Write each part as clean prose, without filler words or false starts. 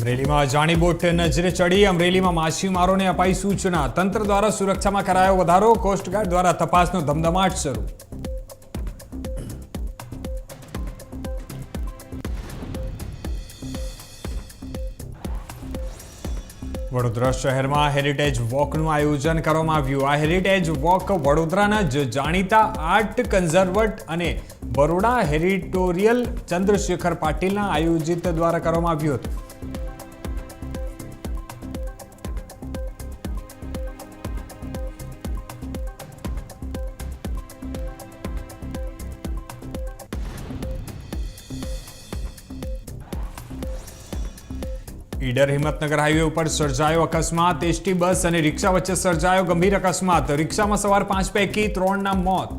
અમરેલીમાં અજાણી બોટ નજરે ચડી. અમરેલીમાં માછીમારોને અપાઈ સૂચના. તંત્ર દ્વારા સુરક્ષામાં કરાયો વધારો. કોસ્ટગાર્ડ દ્વારા તપાસનો ધમધમાટ શરૂ. વડોદરા શહેરમાં હેરિટેજ વોકનું આયોજન કરવામાં આવ્યું. આ હેરિટેજ વોક વડોદરાના જ જાણીતા આર્ટ કન્ઝર્વન્ટ અને બરોડા હેરિટોરિયલ ચંદ્રશેખર પાટીલના આયોજિત દ્વારા કરવામાં આવ્યું હતું. ઈડર હિંમતનગર હાઈવે ઉપર સર્જાયો અકસ્માત. એસટી બસ અને રિક્ષા વચ્ચે સર્જાયો ગંભીર અકસ્માત. રિક્ષામાં સવાર 5 પૈકી 3ના મોત.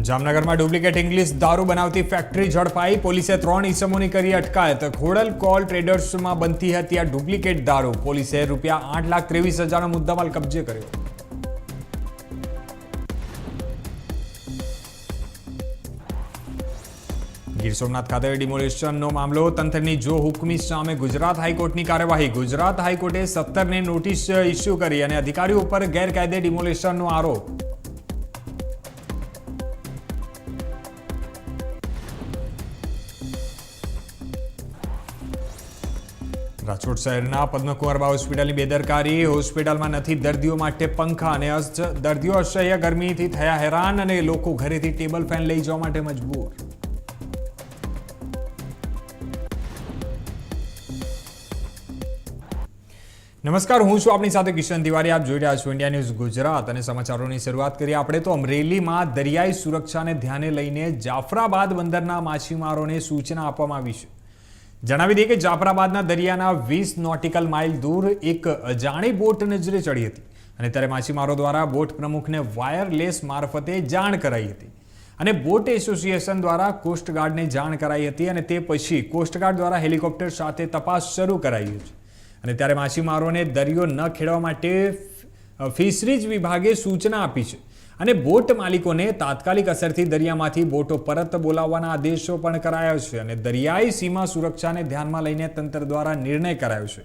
જામનગરમાં ડુપ્લિકેટ ઇંગ્લિશ દારૂ બનાવતી ફેક્ટરી ઝડપાઈ. પોલીસે 3 ઈસમોની કરી અટકાયત. ખોડલ કોલ ટ્રેડર્સમાં બનતી હતી આ ડુપ્લિકેટ દારૂ. પોલીસે ₹8,23,000નો મુદ્દામાલ કબજે કર્યો. ગીર સોમનાથ ખાતે ડિમોલિશનનો મામલો. તંત્રની જો હુકમી સામે ગુજરાત હાઈકોર્ટની કાર્યવાહી. ગુજરાત હાઈકોર્ટે 17ને નોટિસ ઇસ્યુ કરી અને અધિકારીઓ ઉપર ગેરકાયદે ડિમોલિશનનો આરોપ. રાજકોટ શહેરના પદ્મકુંવરબા હોસ્પિટલની બેદરકારી. હોસ્પિટલમાં નથી દર્દીઓ માટે પંખા અને દર્દીઓ અસહ્ય ગરમીથી થયા હેરાન અને લોકો ઘરેથી ટેબલ ફેન લઈ જવા માટે મજબૂર. નમસ્કાર, હું છું આપની સાથે કિશન તિવારી. આપ જોઈ રહ્યા છો ઇન્ડિયા ન્યૂઝ ગુજરાત અને સમાચારોની શરૂઆત કરીએ આપણે તો અમરેલીમાં દરિયાઈ સુરક્ષાને ધ્યાને લઈને જાફરાબાદ બંદરના માછીમારોને સૂચના આપવામાં આવી છે. જણાવી દઈએ કે જાફરાબાદના દરિયાના 20 નોટિકલ માઇલ દૂર એક અજાણી બોટ નજરે ચડી હતી અને ત્યારે માછીમારો દ્વારા બોટ પ્રમુખને વાયરલેસ મારફતે જાણ કરાઈ હતી અને બોટ એસોસિએશન દ્વારા કોસ્ટગાર્ડને જાણ કરાઈ હતી અને તે પછી કોસ્ટગાર્ડ દ્વારા હેલિકોપ્ટર સાથે તપાસ શરૂ કરાઈ છે. અને ત્યારે માછીમારોને દરિયો ન ખેડવા માટે ફિશરીઝ વિભાગે સૂચના આપી છે અને બોટ માલિકોને તાત્કાલિક અસરથી દરિયામાંથી બોટો પરત બોલાવવાના આદેશો પણ કરાયા છે અને દરિયાઈ સીમા સુરક્ષાને ધ્યાનમાં લઈને તંત્ર દ્વારા નિર્ણય કરાયો છે.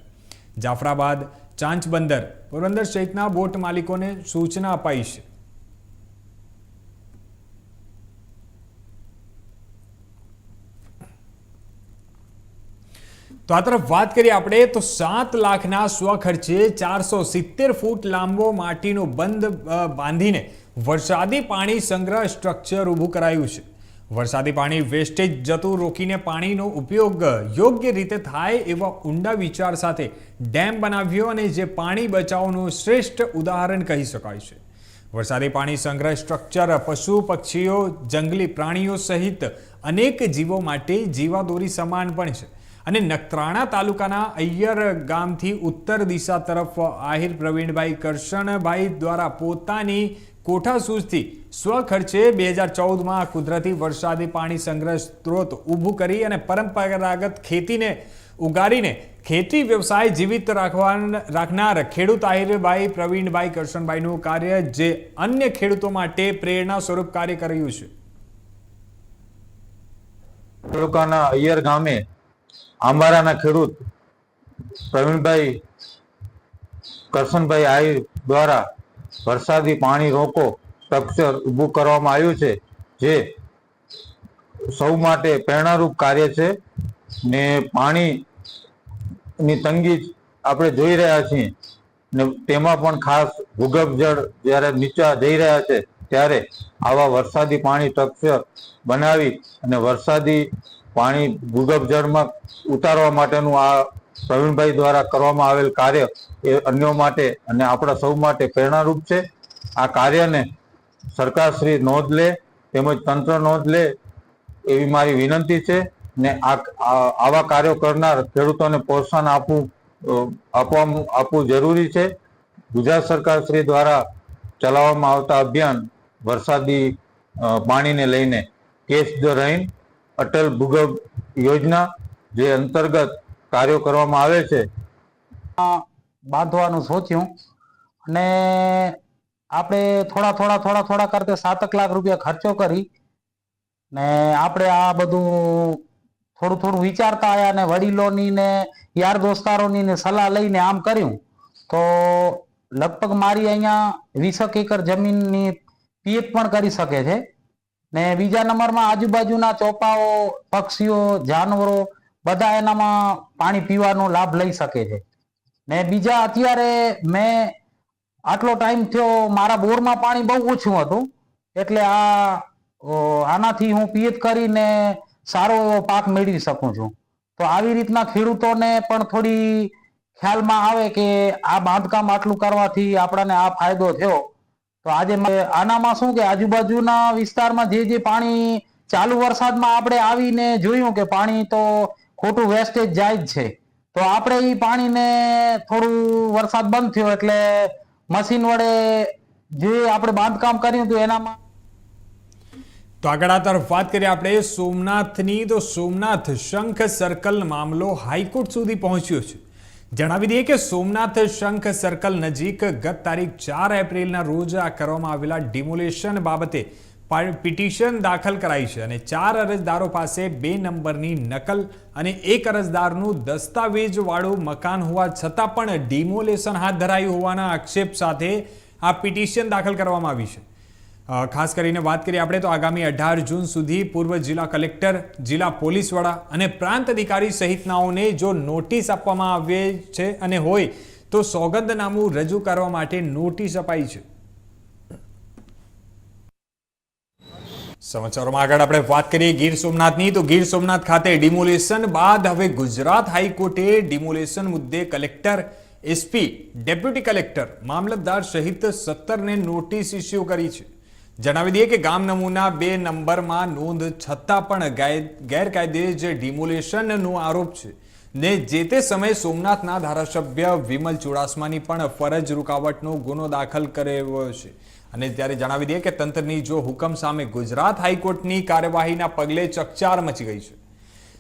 જાફરાબાદ, ચાંચ બંદર, પોરબંદર સહિતના બોટ માલિકોને સૂચના અપાઈ છે. તો આ તરફ વાત કરીએ આપણે તો 7 લાખના સ્વખર્ચે 470 ફૂટ લાંબો માટીનો બંધ બાંધીને વરસાદી પાણી સંગ્રહ સ્ટ્રક્ચર ઊભું કરાયું છે. વરસાદી પાણી વેસ્ટેજ જતું રોકીને પાણીનો ઉપયોગ યોગ્ય રીતે થાય એવા ઊંડા વિચાર સાથે ડેમ બનાવ્યો અને જે પાણી બચાવનું શ્રેષ્ઠ ઉદાહરણ કહી શકાય છે. વરસાદી પાણી સંગ્રહ સ્ટ્રક્ચર પશુ પક્ષીઓ, જંગલી પ્રાણીઓ સહિત અનેક જીવો માટે જીવાદોરી સમાન પણ છે અને નખત્રાણા તાલુકાના અય્યર ગામથી ઉત્તર દિશા તરફ આહિર પ્રવીણભાઈ કરશનભાઈ દ્વારા પોતાની કોઠાસૂઝથી સ્વખર્ચે 2014માં કુદરતી વરસાદી પાણી સંગ્રહ સ્ત્રોત ઊભું કરી અને પરંપરાગત ખેતીને ઉગાડીને ખેતી વ્યવસાય જીવિત રાખનાર ખેડૂત આહિરભાઈ પ્રવીણભાઈ કરશનભાઈનું કાર્ય જે અન્ય ખેડૂતો માટે પ્રેરણા સ્વરૂપ કાર્ય કર્યું છે. તાલુકાના અય્યર ગામે આંબારાના ખેડૂત પ્રવીણભાઈ કરશનભાઈ આહિર દ્વારા વરસાદી પાણી રોકો સ્ટ્રક્ચર ઊભું કરવામાં આવ્યું છે, જે સૌ માટે પ્રેરણારૂપ કાર્ય છે ને પાણીની તંગી આપણે જોઈ રહ્યા છીએ ને તેમાં પણ ખાસ ભૂગર્ભ જળ જ્યારે નીચા જઈ રહ્યા છે ત્યારે આવા વરસાદી પાણી સ્ટ્રક્ચર બનાવી અને વરસાદી પાણી ભૂગર્ભ જળમાં ઉતારવા માટેનું આ પ્રવીણભાઈ દ્વારા કરવામાં આવેલ કાર્ય એ અન્યો માટે અને આપણા સૌ માટે પ્રેરણારૂપ છે. આ કાર્યને સરકારશ્રી નોંધ લે તેમજ તંત્ર નોંધ લે એવી મારી વિનંતી છે ને આવા કાર્યો કરનાર ખેડૂતોને પ્રોત્સાહન આપવું જરૂરી છે. ગુજરાત સરકારશ્રી દ્વારા ચલાવવામાં આવતા અભિયાન વરસાદી પાણીને લઈને કેચ ધ રેઇન અટલ ભૂગર્ભ યોજના જે અંતર્ગત કાર્યો કરવામાં આવે છે. બાંધવાનું સોચ્યું અને આપણે થોડા કરતે 7 લાખ રૂપિયા ખર્ચો કરી ને આપણે આ બધું થોડું વિચારતા આવ્યા ને વડીલોની ને યાર દોસ્તારોની ને સલાહ લઈને આમ કર્યું તો લગભગ મારી અહીંયા 20 એકર જમીનની પિયત પણ કરી શકે છે ને બીજા નંબરમાં આજુબાજુના ચોપાઓ પક્ષીઓ જાનવરો બધા એનામાં પાણી પીવાનો લાભ લઈ શકે છે ને બીજા અત્યારે મેં આટલો ટાઈમ થયો મારા બોરમાં પાણી બહુ ઓછું હતું એટલે આનાથી હું પિયત કરીને સારો એવો પાક મેળવી શકું છું તો આવી રીતના ખેડૂતોને પણ થોડી ખ્યાલમાં આવે કે આ બાંધકામ આટલું કરવાથી આપણને આ ફાયદો થયો તો આજે આનામાં શું કે આજુબાજુના વિસ્તારમાં જે પાણી ચાલુ વરસાદમાં આપણે આવીને જોયું કે પાણી તો ખોટું વેસ્ટેજ જાય જ છે તો આપણે એ પાણીને થોડું વરસાદ બંધ થયો એટલે મશીન વડે જે આપણે બાંધકામ કર્યું હતું એનામાં તો આગળ આ તરફ વાત કરીએ આપણે સોમનાથની તો સોમનાથ શંખ સર્કલ મામલો હાઈકોર્ટ સુધી પહોંચ્યો છે. જણાવી દઈએ કે સોમનાથ શંખ સર્કલ નજીક ગત તારીખ 4 એપ્રિલના રોજ આ કરવામાં આવેલા ડિમોલેશન બાબતે પિટિશન દાખલ કરાઈ છે અને 4 અરજદારો પાસે 2 નંબરની નકલ અને 1 અરજદારનું દસ્તાવેજવાળું મકાન હોવા છતાં પણ ડિમોલેશન હાથ ધરાયું હોવાના આક્ષેપ સાથે આ પિટિશન દાખલ કરવામાં આવી છે. ખાસ કરીને વાત કરીએ આપણે તો આગામી 18 જૂન સુધી પૂર્વ જિલ્લા કલેક્ટર, જિલ્લા પોલીસ વડા અને પ્રાંત અધિકારી સહિતનાઓને જો નોટિસ આપવામાં આવે છે અને હોય તો સોગંદનામું રજૂ કરવા માટે નોટિસ અપાઈ છે. સમાચારોમાં આગળ આપણે વાત કરીએ ગીર સોમનાથની તો ગીર સોમનાથ ખાતે ડિમોલેશન બાદ હવે ગુજરાત હાઈકોર્ટે ડિમોલેશન મુદ્દે કલેક્ટર, એસપી, ડેપ્યુટી કલેક્ટર, મામલતદાર સહિત 17ને નોટિસ ઇસ્યુ કરી છે. જણાવી દઈએ કે ગામ નમૂના 2 નંબરમાં નોંધ છતાં પણ ગેરકાયદે જે ડિમોલેશનનો આરોપ છે ને જે તે સમયે સોમનાથના ધારાસભ્ય વિમલ ચુડાસમાની પણ ફરજ રૂકાવટનો ગુનો દાખલ કર્યો છે. અને ત્યારે જણાવી દઈએ કે તંત્રની જો હુકમ સામે ગુજરાત હાઈકોર્ટની કાર્યવાહીના પગલે ચકચાર મચી ગઈ છે.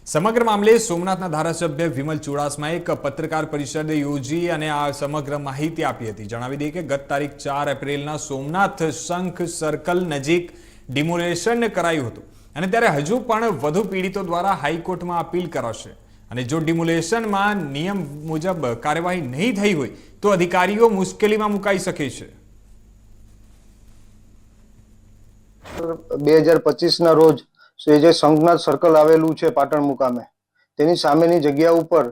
સમગ્ર મામલે સોમનાથના ધારાસભ્ય વિમલ ચુડાસમાએ એક પત્રકાર પરિષદ યોજી અને આ સમગ્ર માહિતી આપી હતી. જણાવી દઈએ કે ગત તારીખ 4 એપ્રિલના સોમનાથ શંખ સર્કલ નજીક ડિમોલેશન કરાયું હતું અને ત્યારે હજુ પણ વધુ પીડિતો દ્વારા હાઈકોર્ટમાં અપીલ કરાશે અને જો ડિમોલેશનમાં નિયમ મુજબ કાર્યવાહી નહીં થઈ હોય તો અધિકારીઓ મુશ્કેલીમાં મુકાઈ શકે છે. 2025 ના રોજ જે શંખનાથ સર્કલ આવેલું છે પાટણ મુકામે તેની સામેની જગ્યા ઉપર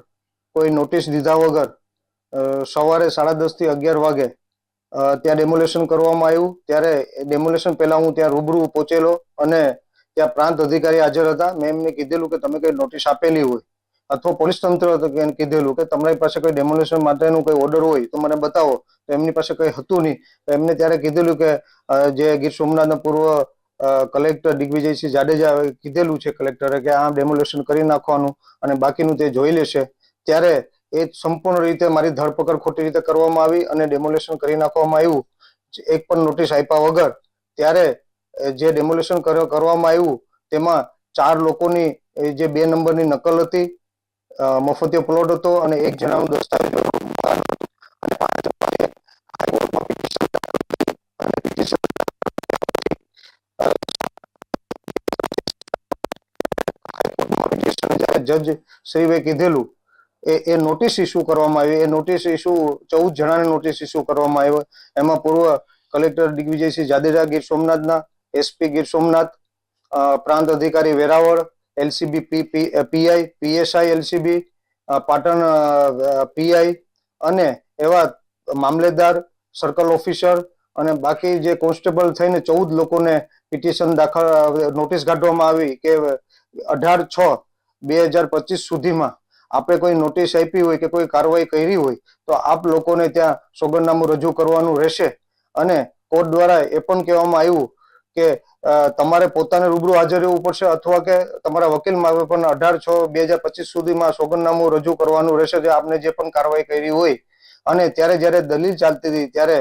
કોઈ નોટિસ દીધા વગર સવારે 10:30 થી 11 વાગે ત્યાં ડેમોલેશન કરવામાં આવ્યું. ત્યારે ડેમોલેશન પહેલા હું ત્યાં રૂબરૂ પહોંચેલો અને ત્યાં પ્રાંત અધિકારી હાજર હતા. મેં એમને કીધેલું કે તમે કઈ નોટિસ આપેલી હોય અથવા પોલીસ તંત્ર કીધેલું કે તમારી પાસે કોઈ ડેમોલેશન માટેનું કોઈ ઓર્ડર હોય તો મને બતાવો. તો એમની પાસે કઈ હતું નહીં. તો એમને ત્યારે કીધેલું કે જે ગીર સોમનાથના પૂર્વ કલેક્ટર દિગ્વિજયસિંહ જાડેજા કીધેલું છે કલેક્ટરે કે આ ડેમોલેશન કરી નાખવાનું અને બાકીનું તે જોઈ લેશે. ત્યારે એ સંપૂર્ણ રીતે મારી ધરપકડ ખોટી રીતે કરવામાં આવી અને ડેમોલેશન કરી નાખવામાં આવ્યું એક પણ નોટિસ આપ્યા વગર. ત્યારે જે ડેમોલેશન કરવામાં આવ્યું તેમાં 4 લોકોની જે 2 નંબરની નકલ હતી, મફતિયો પ્લોટ હતો અને 1 જણાનું દસ્તાવેજ જજ શ્રીએ કીધેલું એ નોટિસ ઇસ્યુ કરવામાં આવી. એ નોટિસ ઇસ્યુ 14 જણાને નોટિસ ઇસ્યુ કરવામાં આવ્યો. એમાં પૂર્વ કલેક્ટર દિગ્વિજયસિંહ જાડેજા ગીર સોમનાથના, એસપી ગીર સોમનાથ, પ્રાંત અધિકારી Veraval, LCB PI, PSI LCB Patan PI અને એવા મામલેદાર, સર્કલ ઓફિસર અને બાકી જે કોન્સ્ટેબલ થઈને 14 લોકોને પિટિશન દાખલ નોટિસ કાઢવામાં આવી કે 18/6/2025 સુધીમાં આપણે કોઈ નોટિસ આપી હોય કે કોઈ કાર્યવાહી કરી હોય તો આપ લોકોને ત્યાં સોગંદનામું રજૂ કરવાનું રહેશે. અને કોર્ટ દ્વારા એ પણ કહેવામાં આવ્યું કે તમારે પોતાને રૂબરૂ હાજર રહેવું પડશે અથવા કે તમારા વકીલ મારફત પણ 18/6/2025 સુધીમાં સોગંદનામું રજૂ કરવાનું રહેશે જે આપને જે પણ કાર્યવાહી કરી હોય. અને ત્યારે જ્યારે દલીલ ચાલતી હતી ત્યારે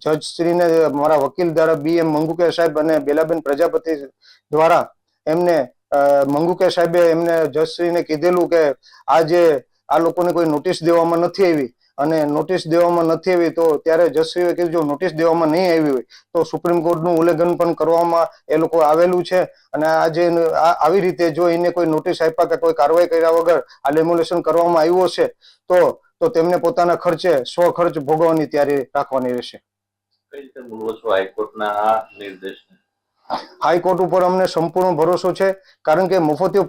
જજ શ્રીને મારા વકીલ દ્વારા BM મંગુકે સાહેબ અને બેલાબેન પ્રજાપતિ દ્વારા એમને મંગુકે સાહેબે એમને જજશ્રીને કીધેલું કે આ લોકોને કોઈ નોટિસ દેવામાં નથી આવી અને નોટિસ દેવામાં નથી આવી, તો ત્યારે જજશ્રીએ કીધું જો નોટિસ દેવામાં નહીં આવી હોય તો સુપ્રીમ કોર્ટનું ઉલ્લંઘન પણ કરવામાં એ લોકો આવેલું છે. અને આજે આવી રીતે જો એને કોઈ નોટિસ આપ્યા કે કોઈ કાર્યવાહી કર્યા વગર આ ડેમોલેશન કરવામાં આવ્યો છે તો તેમને પોતાના ખર્ચે સ્વખર્ચ ભોગવવાની તૈયારી રાખવાની રહેશે. કઈ રીતે બોલવો છો હાઈકોર્ટના આ નિર્દેશને? હાઈકોર્ટ ઉપર અમને સંપૂર્ણ ભરોસો છે, કારણ કે મફતિયો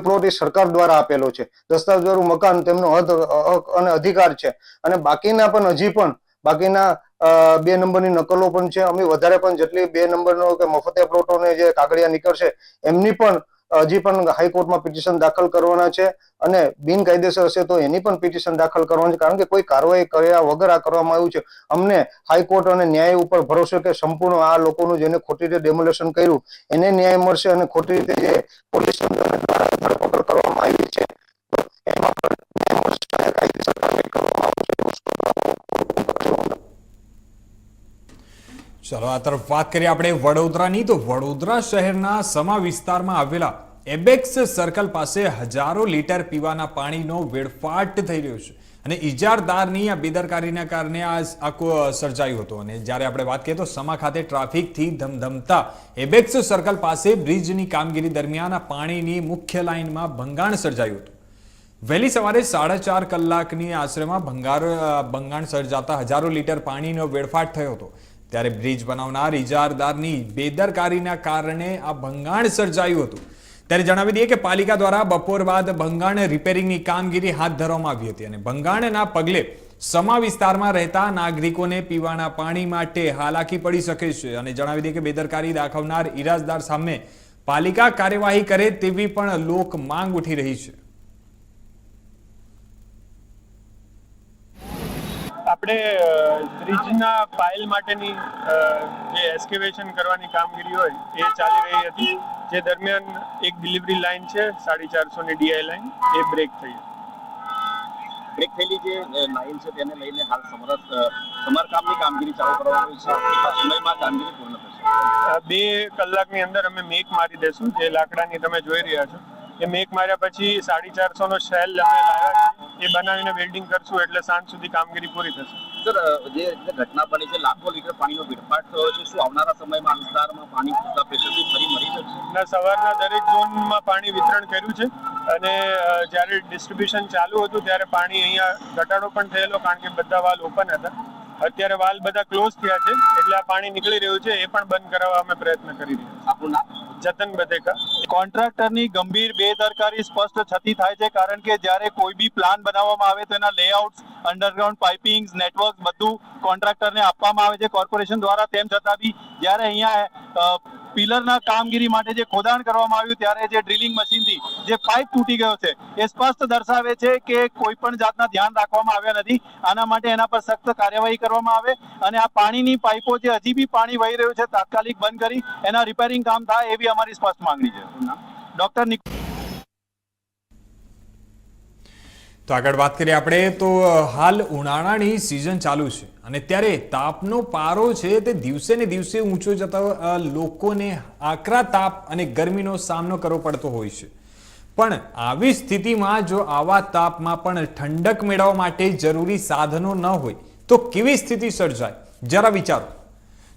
પ્લોટ એ સરકાર દ્વારા આપેલો છે. દસ્તાવેજવાળું મકાન તેમનો હક અને અધિકાર છે. અને બાકીના 2 નંબરની નકલો પણ છે. અમે વધારે પણ જેટલી 2 નંબરનો કે મફતિયા પ્લોટોને જે કાગળિયા નીકળશે એમની પણ હજી પણ હાઈકોર્ટમાં પિટિશન દાખલ કરવાના છે. અને બિનકાયદેસર હશે તો એની પણ પિટિશન દાખલ કરવાની છે, કારણ કે કોઈ કાર્યવાહી કર્યા વગર આ કરવામાં આવ્યું છે. અમને હાઈકોર્ટ અને ન્યાય ઉપર ભરોસો કે સંપૂર્ણ આ લોકોનું જેને ખોટી રીતે ડેમોલેશન કર્યું એને ન્યાય મળશે, અને ખોટી રીતે જે પોલીસ દ્વારા ધરપકડ કરવામાં આવી છે તો એમાં પણ ન્યાય મળશે અને કાયદેસર કાર્યવાહી કરવામાં આવશે. ચલો આ તરફ વાત કરીએ આપણે વડોદરાની. તો વડોદરા શહેરના સમા વિસ્તારમાં આવેલા એબેક્સ સર્કલ પાસે હજારો લીટર પીવાના પાણીનો વેડફાટ થઈ રહ્યો છે, અને ઇજારદારની આ બેદરકારીના કારણે આ આખું સર્જાયું હતું. અને જ્યારે આપણે વાત કરીએ તો સમા ખાતે ટ્રાફિકથી ધમધમતા એબેક્સ સર્કલ પાસે બ્રિજની કામગીરી દરમિયાન આ પાણીની મુખ્ય લાઇનમાં ભંગાણ સર્જાયું હતું. વહેલી સવારે 4.5 કલાકની આશ્રયમાં ભંગાણ સર્જાતા હજારો લીટર પાણીનો વેડફાટ થયો હતો. ત્યારે બ્રિજ બનાવનાર ઇજારદારની બેદરકારીના કારણે આ ભંગાણ સર્જાયું હતું. ત્યારે જણાવી દઈએ કે પાલિકા દ્વારા બપોર બાદ ભંગાણ રિપેરિંગની કામગીરી હાથ ધરવામાં આવી હતી, અને ભંગાણના પગલે સમા વિસ્તારમાં રહેતા નાગરિકોને પીવાના પાણી માટે હાલાકી પડી શકે છે. અને જણાવી દઈએ કે બેદરકારી દાખવનાર ઇરાદદાર સામે પાલિકા કાર્યવાહી કરે તેવી પણ લોક માંગ ઉઠી રહી છે. આપણે બ્રિજના પાયલ માટેની જે એસ્કેવેશન કરવાની કામગીરી હોય એ ચાલી રહી હતી, જે દરમિયાન એક ડિલિવરી લાઇન છે 450 ડીઆઈ લાઇન, એ બ્રેક થયેલી જે લાઇન છે તેને લઈને હાલ સમારકામની કામગીરી ચાલુ કરવામાં આવી છે. કેટલા સમયમાં કામગીરી પૂર્ણ થશે? 2 કલાકની અંદર અમે મેક મારી દેશું. જે લાકડાની તમે જોઈ રહ્યા છો એ મેક માર્યા પછી 450 નો શેલ અમે લાવ્યા છે, એ બનાવીને વેલ્ડિંગ કરશું એટલે સાંજ સુધી કામગીરી પૂરી થશે. સર, જે રીતે ઘટના બની છે, લાખો લીટર પાણીનો વેડફાટ થયો છે, શું આવનારા સમયમાં વિસ્તારમાં પાણી પૂરતા પ્રેશરથી ફરી મળી શકશે? ના, સવારના દરેક ઝોનમાં પાણી વિતરણ કર્યું છે, અને જ્યારે ડિસ્ટ્રીબ્યુશન ચાલુ હતું ત્યારે પાણી અહીંયા ઘટાડો પણ થયેલો, કારણ કે બધા વાલ ઓપન હતા. અત્યારે વાલ બધા ક્લોઝ થયા છે એટલે આ પાણી નીકળી રહ્યું છે, એ પણ બંધ કરાવવા અમે પ્રયત્ન કરી રહ્યા છીએ. આપણું નામ? જતન બધેકા. કોન્ટ્રાક્ટરની ગંભીર બેદરકારી સ્પષ્ટ થતી થાય છે, કારણ કે જ્યારે કોઈ બી પ્લાન બનાવવામાં આવે તો એના લેઆઉટ્સ, અંડરગ્રાઉન્ડ પાઇપિંગ, નેટવર્ક બધું કોન્ટ્રાક્ટરને આપવામાં આવે છે કોર્પોરેશન દ્વારા. તેમ છતાં બી જ્યારે અહીંયા પિલરના કામગીરી માટે જે ખોદાણ કરવામાં આવ્યું ત્યારે જે ડ્રિલિંગ મશીનથી જે પાઇપ તૂટી ગયો છે એ સ્પષ્ટ દર્શાવે છે કે કોઈ પણ જાતના ધ્યાન રાખવામાં આવ્યા નથી. આના માટે એના પર સખ્ત કાર્યવાહી કરવામાં આવે, અને આ પાણીની પાઇપો જે હજી બી પાણી વહી રહ્યું છે તાત્કાલિક બંધ કરી એના રિપેરિંગ કામ થાય એવી અમારી સ્પષ્ટ માંગણી છે. ડોક્ટર તો આગળ વાત કરીએ આપણે તો હાલ ઉનાળાની સિઝન ચાલુ છે, અને ત્યારે તાપનો પારો છે તે દિવસે ને દિવસે ઊંચો જતા લોકોને આકરા તાપ અને ગરમીનો સામનો કરવો પડતો હોય છે. પણ આવી સ્થિતિમાં જો આવા તાપમાં પણ ઠંડક મેળવવા માટે જરૂરી સાધનો ન હોય તો કેવી સ્થિતિ સર્જાય, જરા વિચારો.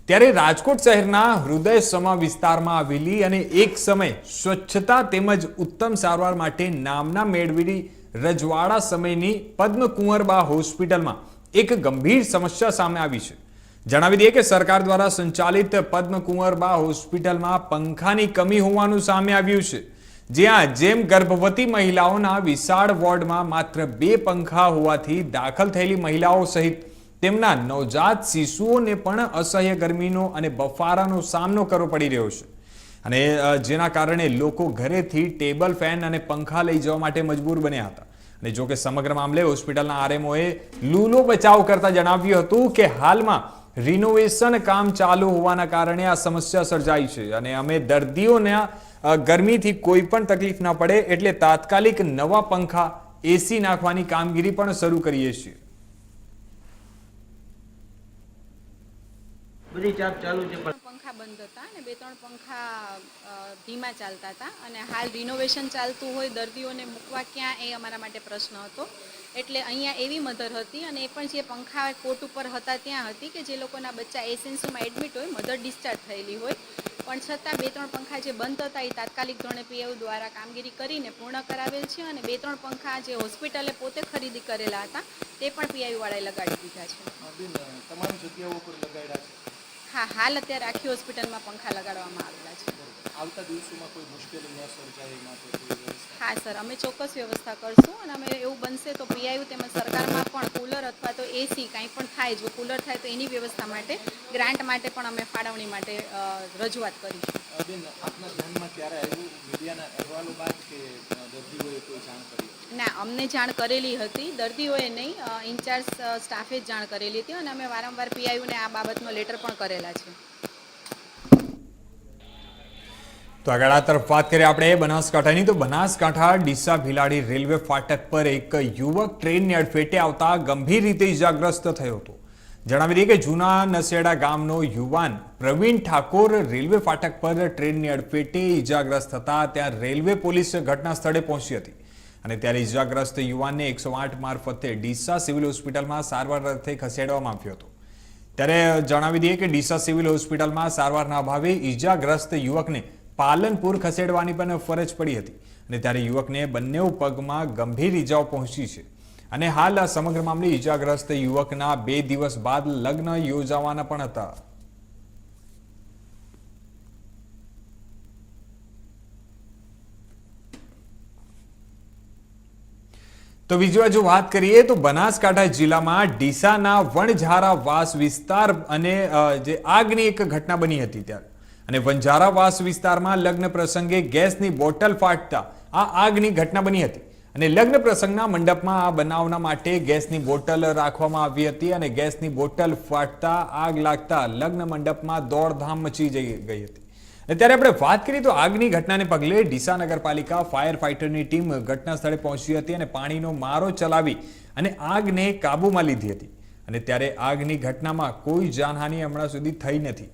ત્યારે રાજકોટ શહેરના હૃદય સમા વિસ્તારમાં આવેલી અને એક સમય સ્વચ્છતા તેમજ ઉત્તમ સારવાર માટે નામના મેળવેલી રજવાડા સમયની પદ્મકુંવરબા હોસ્પિટલમાં એક ગંભીર સમસ્યા સામે આવી છે. જણાવી દઈએ કે સરકાર દ્વારા સંચાલિત પદ્મકુંવરબા હોસ્પિટલમાં પંખાની કમી હોવાનું સામે આવ્યું છે, જ્યાં જેમ ગર્ભવતી મહિલાઓના વિશાળ વોર્ડમાં માત્ર 2 પંખા હોવાથી દાખલ થયેલી મહિલાઓ સહિત તેમના નવજાત શિશુઓને પણ અસહ્ય ગરમીનો અને બફારાનો સામનો કરવો પડી રહ્યો છે, અને જેના કારણે લોકો ઘરેથી ટેબલ ફેન અને પંખા લઈ જવા માટે મજબૂર બન્યા હતા. અને જો કે સમગ્ર મામલે હોસ્પિટલના આરએમઓએ લૂલો બચાવ કરતા જણાવ્યું હતું કે હાલમાં રિનોવેશન કામ ચાલુ હોવાના કારણે આ સમસ્યા સર્જાઈ છે, અને અમે દર્દીઓને ગરમીથી કોઈ પણ તકલીફ ન પડે એટલે તાત્કાલિક નવા પંખા, એસી નાખવાની કામગીરી પણ શરૂ કરીએ છીએ. પંખા બંધ હતા અને 2-3 પંખા ધીમા ચાલતા હતા, અને હાલ રિનોવેશન ચાલતું હોય, દર્દીઓને મૂકવા ક્યાં એ અમારા માટે પ્રશ્ન હતો. એટલે અહીંયા એવી મધર હતી અને એ પણ જે પંખા કોટ ઉપર હતા ત્યાં હતી કે જે લોકોના બચ્ચા એસએનસીમાં એડમિટ હોય, મધર ડિસ્ચાર્જ થયેલી હોય, પણ છતાં 2-3 પંખા જે બંધ હતા એ તાત્કાલિક ધોરણે પીએયુ દ્વારા કામગીરી કરીને પૂર્ણ કરાવેલ છે અને 2-3 પંખા જે હોસ્પિટલે પોતે ખરીદી કરેલા હતા તે પણ પીએયુ વાળાએ લગાડી દીધા છે. તમામ જગ્યાઓ પર લગાડ્યા છે. હા, હાલ અત્યારે આખી હોસ્પિટલમાં પંખા લગાડવામાં આવેલા છે. આવતા દિવસોમાં કોઈ મુશ્કેલી ન સર્જાય એ માટે કોઈ વ્યવસ્થા? હા સર, અમે ચોક્કસ વ્યવસ્થા કરશું અને અમે એવું બનશે તો પીઆઈયુ તેમજ સરકારમાં પણ કુલર અથવા તો એસી કાંઈ પણ થાય, જો કુલર થાય તો એની વ્યવસ્થા માટે ગ્રાન્ટ માટે પણ અમે ફાળવણી માટે રજૂઆત કરીશું. બેન, આપના ધ્યાનમાં ક્યારે આવ્યું મીડિયાના અહેવાલો બાદ કે દર્દીઓએ કોઈ જાણ કરી? ના, અમને જાણ કરેલી હતી, દર્દીઓએ નહીં, ઇન્ચાર્જ સ્ટાફે જ જાણ કરેલી હતી અને અમે વારંવાર પીઆઈયુને આ બાબતનો લેટર પણ કરેલા છે. તો આગળ આ તરફ વાત કરીએ આપણે બનાસકાંઠાની. તો બનાસકાંઠા ડીસા ભીલાડી રેલવે ફાટક પર એક યુવક ટ્રેનની અડફેટે આવતા ગંભીર રીતે ઇજાગ્રસ્ત થયો હતો. જણાવી દઈએ કે જૂના નસેડા ગામનો યુવાન પ્રવીણ ઠાકોર રેલવે ફાટક પર ટ્રેનની અડફેટે ઇજાગ્રસ્ત થતા ત્યાં રેલવે પોલીસ ઘટના સ્થળે પહોંચી હતી અને ત્યારે ઇજાગ્રસ્ત યુવાનને 108 મારફતે ડીસા સિવિલ હોસ્પિટલમાં સારવાર અર્થે ખસેડવામાં આવ્યો હતો. ત્યારે જણાવી દઈએ કે ડીસા સિવિલ હોસ્પિટલમાં સારવારના અભાવે ઇજાગ્રસ્ત યુવકને પાલનપુર ખસેડવાની પણ ફરજ પડી હતી અને ત્યારે યુવકને બંને પગમાં ગંભીર ઇજાઓ પહોંચી છે અને હાલ આ સમગ્ર મામલે ઇજાગ્રસ્ત યુવકના 2 દિવસ બાદ લગ્ન યોજાવાના પણ હતા. તો બીજી બાજુ વાત કરીએ તો બનાસકાંઠા જિલ્લામાં ડીસાના વણઝારા વાસ વિસ્તાર અને જે આગની એક ઘટના બની હતી ત્યારે અને વણઝારા વાસ વિસ્તારમાં લગ્ન પ્રસંગે ગેસની બોટલ ફાટતા આ આગની ઘટના બની હતી અને લગ્ન પ્રસંગના મંડપમાં આ બનાવના માટે ગેસની બોટલ રાખવામાં આવી હતી અને ગેસની બોટલ ફાટતા આગ લાગતા લગ્ન મંડપમાં દોડધામ મચી ગઈ હતી. અને ત્યારે આપણે વાત કરીએ તો આગની ઘટનાને પગલે ડીસા નગરપાલિકા ફાયર ફાઇટરની ટીમ ઘટના સ્થળે પહોંચી હતી અને પાણીનો મારો ચલાવી અને આગને કાબૂમાં લીધી હતી અને ત્યારે આગની ઘટનામાં કોઈ જાનહાનિ હમણાં સુધી થઈ નથી.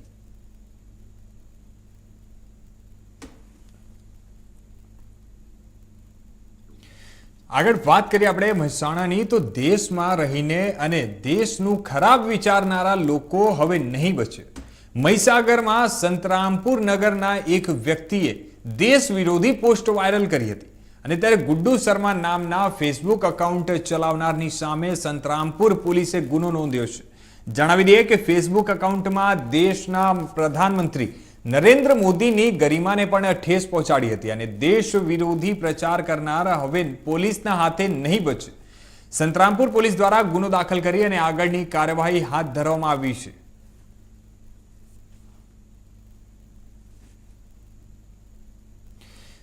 આગળ વાત કરીએ આપણે મહેસાણાની. તો દેશમાં રહીને અને દેશનું ખરાબ વિચારનારા લોકો હવે નહીં બચે. મહીસાગરમાં સંતરામપુર નગરના એક વ્યક્તિએ દેશ વિરોધી પોસ્ટ વાયરલ કરી હતી અને ત્યારે ગુડ્ડુ શર્મા નામના ફેસબુક એકાઉન્ટ ચલાવનારની સામે સંતરામપુર પોલીસે ગુનો નોંધ્યો છે. જણાવી દઈએ કે ફેસબુક એકાઉન્ટમાં દેશના પ્રધાનમંત્રી નરેન્દ્ર મોદીની ગરિમાને પણ ઠેસ પહોંચાડી હતી અને દેશ વિરોધી પ્રચાર કરનાર હવે પોલીસના હાથે નહીં બચે. સંતરામપુર પોલીસ દ્વારા ગુનો દાખલ કરી અને આગળની કાર્યવાહી હાથ ધરવામાં આવી છે.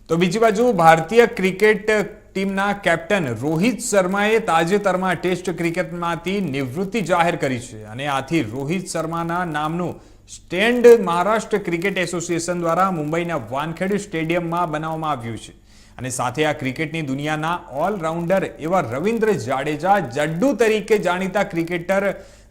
તો બીજી બાજુ ભારતીય ક્રિકેટ ટીમના કેપ્ટન રોહિત શર્માએ તાજેતરમાં ટેસ્ટ ક્રિકેટમાંથી નિવૃત્તિ જાહેર કરી છે અને આથી રોહિત શર્માના નામનું સ્ટેન્ડ મહારાષ્ટ્ર ક્રિકેટ એસોસિએશન દ્વારા મુંબઈના વાનખેડે સ્ટેડિયમમાં બનાવવામાં આવ્યું છે અને સાથે આ ક્રિકેટની દુનિયાના ઓલરાઉન્ડર એવા રવિન્દ્ર જાડેજા જડ્ડુ તરીકે જાણીતા ક્રિકેટર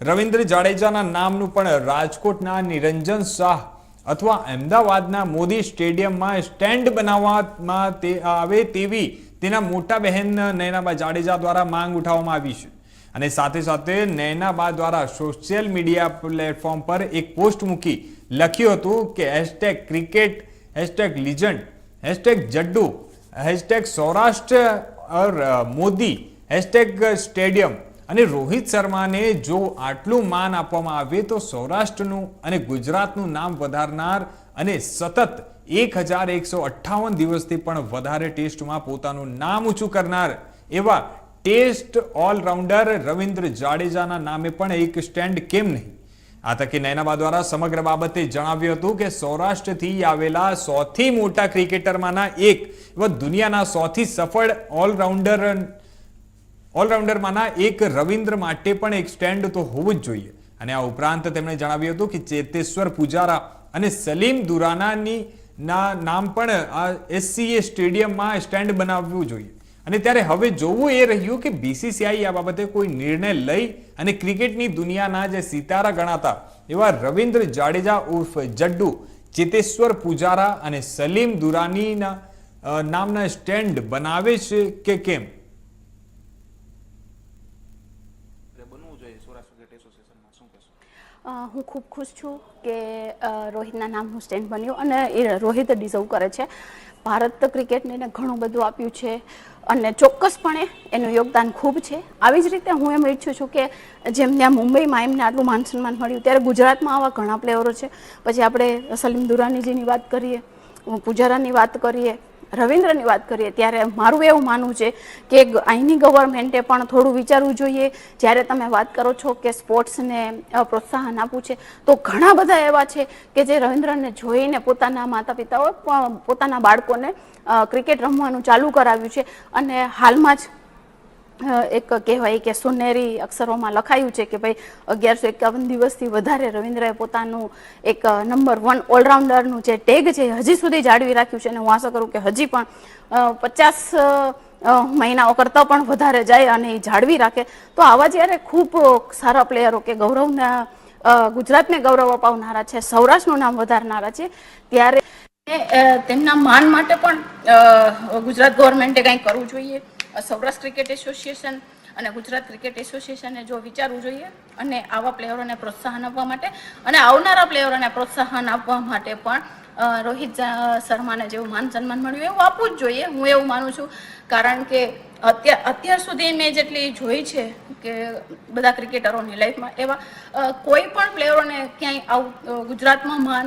રવિન્દ્ર જાડેજાના નામનું પણ રાજકોટના નિરંજન શાહ અથવા અમદાવાદના મોદી સ્ટેડિયમમાં સ્ટેન્ડ બનાવવામાં આવે તેવી તેના મોટા બહેન નયનાબા જાડેજા દ્વારા માંગ ઉઠાવવામાં આવી છે અને સાથે સાથે નયનાબા દ્વારા સોશિયલ મીડિયા પ્લેટફોર્મ પર એક પોસ્ટ મૂકી લખ્યું હતું કે #ક્રિકેટ #લીજન્ડ #જડ્ડુ #સૌરાષ્ટ્ર મોદી #સ્ટેડિયમ અને રોહિત શર્માને જો આટલું માન આપવામાં આવે તો સૌરાષ્ટ્રનું અને ગુજરાતનું નામ વધારનાર અને સતત 1158 દિવસથી પણ વધારે ટેસ્ટમાં પોતાનું નામ ઊંચું કરનાર એવા ટેસ્ટ ઓલરાઉન્ડર રવિન્દ્ર જાડેજાના નામે પણ એક સ્ટેન્ડ કેમ નહીં. આ તકે નયનાબા દ્વારા સમગ્ર બાબતે જણાવ્યું હતું કે સૌરાષ્ટ્રથી આવેલા સૌથી મોટા ક્રિકેટરમાંના એક એવા દુનિયાના સૌથી સફળ ઓલરાઉન્ડરમાંના એક રવિન્દ્ર માટે પણ એક સ્ટેન્ડ તો હોવું જ જોઈએ. અને આ ઉપરાંત તેમણે જણાવ્યું હતું કે ચેતેશ્વર પુજારા અને સલીમ દુરાનાની નામ પણ આ SCA સ્ટેડિયમમાં સ્ટેન્ડ બનાવવું જોઈએ. અને ત્યારે હવે જોવું એ રહ્યું કે BCCI આ બાબતે કોઈ નિર્ણય લઈ અને ક્રિકેટની દુનિયાના જે સિતારા ગણાતા એવા રવિન્દ્ર જાડેજા ઉર્ફ જડ્ડુ, ચેતેશ્વર પુજારા અને સલીમ દુરાનીના નામના સ્ટેન્ડ બનાવે છે કે કેમ. હું ખૂબ ખુશ છું કે રોહિતના નામનું સ્ટેન્ડ બન્યું અને એ રોહિત ડિઝર્વ કરે છે. ભારત ક્રિકેટને એને ઘણું બધું આપ્યું છે અને ચોક્કસપણે એનું યોગદાન ખૂબ છે. આવી જ રીતે હું એમ ઈચ્છું છું કે જેમ ત્યાં મુંબઈમાં એમને આટલું માન સન્માન મળ્યું ત્યારે ગુજરાતમાં આવા ઘણા પ્લેયરો છે. પછી આપણે સલીમ દુરાનીજીની વાત કરીએ, પુજારાની વાત કરીએ, રવિન્દ્રની વાત કરીએ, ત્યારે મારું એવું માનવું છે કે અહીંની ગવર્મેન્ટે પણ થોડું વિચારવું જોઈએ. જ્યારે તમે વાત કરો છો કે સ્પોર્ટ્સને પ્રોત્સાહન આપવું છે, તો ઘણા બધા એવા છે કે જે રવિન્દ્રને જોઈને પોતાના માતા પિતાઓ પોતાના બાળકોને ક્રિકેટ રમવાનું ચાલુ કરાવ્યું છે. અને હાલમાં જ એક કહેવાય કે સોનેરી અક્ષરોમાં લખાયું છે કે ભાઈ 1151 દિવસથી વધારે રવિન્દ્રએ પોતાનું એક નંબર 1 ઓલરાઉન્ડરનું જે ટેગ છે હજી સુધી જાળવી રાખ્યું છે. અને હું આશા કરું કે હજી પણ 50 મહિનાઓ કરતાં પણ વધારે જાય અને એ જાળવી રાખે. તો આવા જ્યારે ખૂબ સારા પ્લેયરો કે ગૌરવના ગુજરાતને ગૌરવ અપાવનારા છે, સૌરાષ્ટ્રનું નામ વધારનારા છે, ત્યારે તેમના માન માટે પણ ગુજરાત ગવર્મેન્ટે કંઈક કરવું જોઈએ. સૌરાષ્ટ્ર ક્રિકેટ એસોસિએશન અને ગુજરાત ક્રિકેટ એસોસિએશને જો વિચારવું જોઈએ અને આવા પ્લેયરોને પ્રોત્સાહન આપવા માટે અને આવનારા પ્લેયરોને પ્રોત્સાહન આપવા માટે પણ રોહિત શર્માને જેવું માન સન્માન મળ્યું એવું આપવું જ જોઈએ. હું એવું માનું છું, કારણ કે અત્યાર સુધી મેં જેટલી જોઈ છે કે બધા ક્રિકેટરોની લાઈફમાં એવા કોઈ પણ પ્લેયરોને ક્યાંય આવું ગુજરાતમાં માન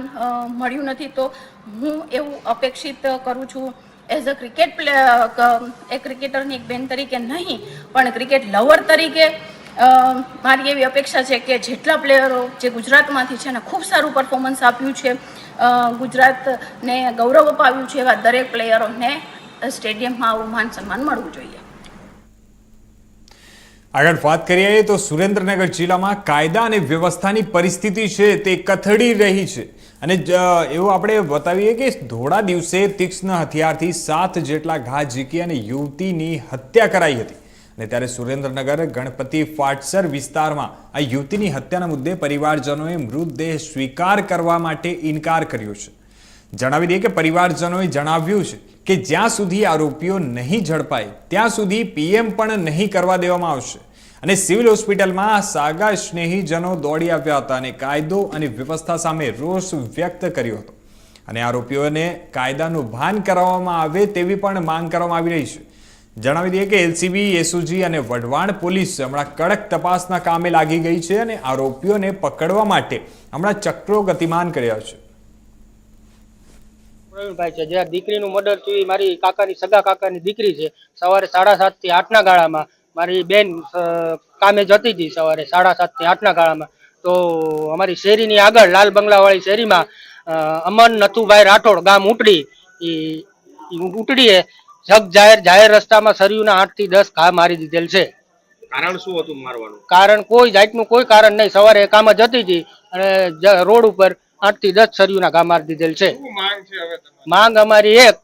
મળ્યું નથી. તો હું એવું અપેક્ષિત કરું છું એઝ અ ક્રિકેટ એક ક્રિકેટરની એક બેન તરીકે નહીં પણ ક્રિકેટ લવર તરીકે મારી એવી અપેક્ષા છે કે જેટલા પ્લેયરો જે ગુજરાતમાંથી છે અને ખૂબ સારું પરફોર્મન્સ આપ્યું છે, ગુજરાતને ગૌરવ અપાવ્યું છે, એવા દરેક પ્લેયરોને સ્ટેડિયમમાં આવું માન સન્માન મળવું જોઈએ. આગળ વાત કરીએ તો સુરેન્દ્રનગર જિલ્લામાં કાયદા અને વ્યવસ્થાની પરિસ્થિતિ છે તે કથળી રહી છે. અને એવું આપણે બતાવીએ કે ધોળા દિવસે તીક્ષ્ણ હથિયારથી 7 જેટલા ઘા ઝીકી અને યુવતીની હત્યા કરાઈ હતી. અને ત્યારે સુરેન્દ્રનગર ગણપતિ ફાટસર વિસ્તારમાં આ યુવતીની હત્યાના મુદ્દે પરિવારજનોએ મૃતદેહ સ્વીકાર કરવા માટે ઇનકાર કર્યો છે. જણાવી દઈએ કે પરિવારજનોએ જણાવ્યું છે કે જ્યાં સુધી આરોપીઓ નહીં ઝડપાય ત્યાં સુધી પીએમ પણ નહીં કરવા દેવામાં આવશે. અને સિવિલ હોસ્પિટલમાં સાગા સ્નેહીજનો દોડી આવ્યા હતા અને કાયદો અને વ્યવસ્થા સામે રોષ વ્યક્ત કર્યો હતો. અને આરોપીઓને કાયદાનું ભાન કરાવવામાં આવે તેવી પણ માંગ કરવામાં આવી રહી છે. જણાવી દઈએ કે એલસીબી, એસઓજી અને વઢવાણ પોલીસ હમણાં કડક તપાસના કામે લાગી ગઈ છે અને આરોપીઓને પકડવા માટે હમણાં ચક્રો ગતિમાન કર્યા છે. પ્રવીણભાઈ છે, જે દીકરીનું મર્ડર થયું, મારી કાકાની સગા કાકાની દીકરી છે. સવારે 7:30 થી 8 ના ગાળામાં મારી બેન કામે જતી હતી, સવારે 7:30 થી 8 ના ગાળામાં. તો અમારી શેરીની આગળ લાલ બંગલાવાળી શેરીમાં અમન નથુભાઈ રાઠોડ ગામ ઉટડીએ જાહેર રસ્તામાં સરિયુના 8 થી 10 ઘા મારી દીધેલ છે. કારણ શું હતું મારવાનું? કારણ કોઈ જાતનું કોઈ કારણ નહીં. સવારે કામ જતી હતી અને રોડ ઉપર 8 થી 10 સરિયુના ઘા મારી દીધેલ છે. માંગ અમારી એક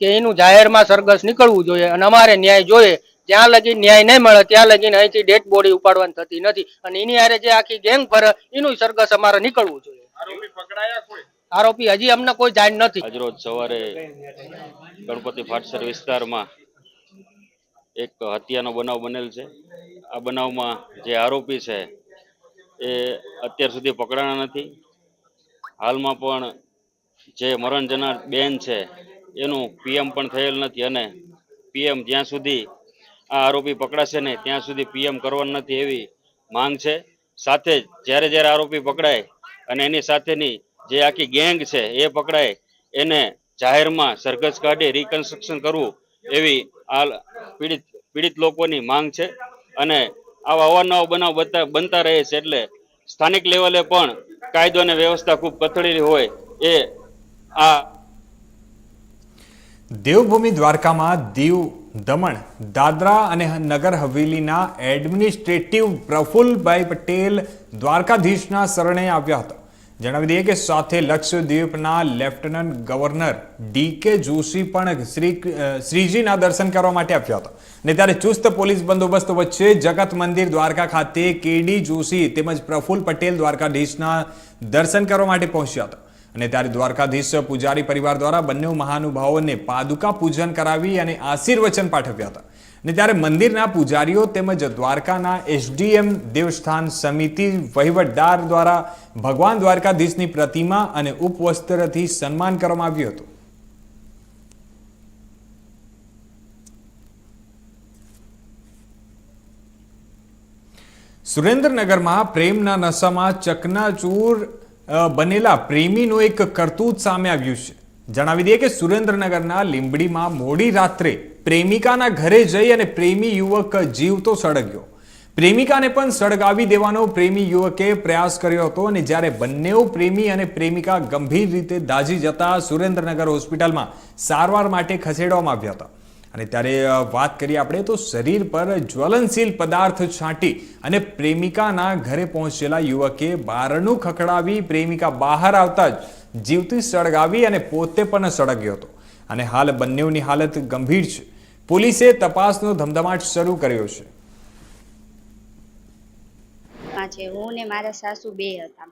કે એનું જાહેરમાં સરઘસ નીકળવું જોઈએ અને અમારે ન્યાય જોઈએ. જ્યાં લગી ન્યાય નહીં મળે ત્યાં લગીને અહીંથી ડેડ બોડી ઉપાડવાની થતી નથી. અને એની હારે જે આખી ગેંગ ફરે એનું સરઘસ અમારે નીકળવું જોઈએ. આરોપી પકડાયા કોઈ? આરોપી હજી અમને કોઈ જાણ નથી. આજરોજ સવારે ગણપતિ ફાટસર વિસ્તારમાં એક હત્યાનો બનાવ બનેલ છે. આ બનાવમાં જે આરોપી છે એ અત્યાર સુધી પકડાણા નથી. હાલમાં પણ જે મરણ જનાર બેન છે એનું પીએમ પણ થયેલ નથી અને પીએમ જ્યાં સુધી આ આરોપી પકડાશે ને ત્યાં સુધી પીએમ કરવાનું નથી એવી માંગ છે. સાથે જ જ્યારે જ્યારે આરોપી પકડાય અને એની સાથેની જે આખી ગેંગ છે એ પકડાય એને જાહેરમાં સરઘસ કાઢી રિકન્સ્ટ્રક્શન કરવું એવી આ પીડિત લોકોની માંગ છે. અને આવા અવારનવાર બનાવ બનતા રહે છે એટલે સ્થાનિક લેવલે પણ કાયદો અને વ્યવસ્થા ખૂબ કથળેલી હોય એ આ દેવભૂમિ દ્વારકામાં દીવ, દમણ, દાદરા અને નગર હવેલીના એડમિનિસ્ટ્રેટિવ પ્રફુલ્લભાઈ પટેલ દ્વારકાધીશના શરણે આવ્યા હતા. જણાવી દઈએ કે સાથે લક્ષદ્વીપના લેફ્ટનન્ટ ગવર્નર ડીકે જોશી પણ શ્રીજીના દર્શન કરવા માટે આવ્યા હતા. અને ત્યારે ચુસ્ત પોલીસ બંદોબસ્ત વચ્ચે જગત મંદિર દ્વારકા ખાતે કેડી જોશી તેમજ પ્રફુલ્લ પટેલ દ્વારકાધીશના દર્શન કરવા માટે પહોંચ્યા હતા. અને ત્યારે દ્વારકાધીશ પૂજારી પરિવાર દ્વારા બંને મહાનુભાવોને પાદુકા પૂજન કરાવી અને આશીર્વચન પાઠવ્યા હતા. ને ત્યારે મંદિરના પૂજારીઓ તેમજ દ્વારકાના એસડીએમ દેવસ્થાન સમિતિ વહીવટદાર દ્વારા ભગવાન દ્વારકાધીશની પ્રતિમા અને ઉપવસ્ત્રથી સન્માન કરવામાં આવ્યું હતું. સુરેન્દ્રનગરમાં પ્રેમના નશામાં ચકનાચૂર બનેલા પ્રેમીનું એક કરતૂત સામે આવ્યું છે. જણાવી દઈએ કે સુરેન્દ્રનગરના લીંબડીમાં મોડી રાત્રે પ્રેમિકાના ઘરે જઈ અને પ્રેમી યુવક જીવતો સળગ્યો. પ્રેમિકાને પણ સળગાવી દેવાનો પ્રેમી યુવકે પ્રયાસ કર્યો હતો અને જ્યારે બંને પ્રેમી અને પ્રેમિકા ગંભીર રીતે દાઝી જતા સુરેન્દ્રનગર હોસ્પિટલમાં સારવાર માટે ખસેડવામાં આવ્યા હતા. અને ત્યારે વાત કરીએ આપણે તો શરીર પર જ્વલનશીલ પદાર્થ છાંટી અને પ્રેમિકાના ઘરે પહોંચેલા યુવકે બારણું ખખડાવી પ્રેમિકા બહાર આવતા જ જીવતી સળગાવી અને પોતે પણ સળગ્યો હતો. અને હાલ બંનેની હાલત ગંભીર છે. પોલીસે તપાસનો ધમધમાટ શરૂ કર્યો છે. હું ને મારા સાસુ બે હતા.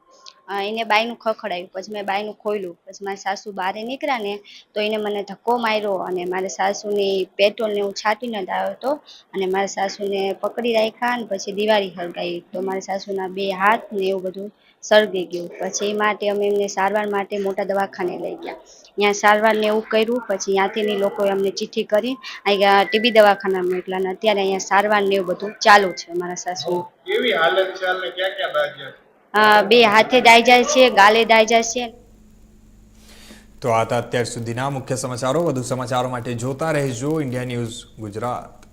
એને બાયનું ખખડાયું, પછી મેં બાયનું ખોલ્યું, પછી મારા સાસુ બહાર નીકળ્યા ને તો એને મને ધક્કો માર્યો અને મારા સાસુને પેટ્રોલ ને એવું છાંટીને જ આવ્યો હતો અને મારા સાસુને પકડી રાખ્યા અને પછી દિવાળી સળગાવી તો મારા સાસુના બે હાથ ને એવું બધું સળગી ગયું. પછી એ માટે અમે એમને સારવાર માટે મોટા દવાખાને લઈ ગયા. ત્યાં સારવાર ને એવું કર્યું. પછી ત્યાંથી લોકોએ અમને ચિઠ્ઠી કરી અહીંયા ટીબી દવાખાનામાં મોકલા અને અત્યારે અહીંયા સારવાર ને એવું બધું ચાલુ છે. મારા સાસુ કેવી હાલત છે અને ક્યાં ક્યાં દાઝ્યા? બે હાથે દાઈ જાય છે, ગાલે દાઈ જાય છે. તો આ હતા અત્યાર સુધીના મુખ્ય સમાચારો. વધુ સમાચારો માટે જોતા રહેજો ઇન્ડિયા ન્યૂઝ ગુજરાત.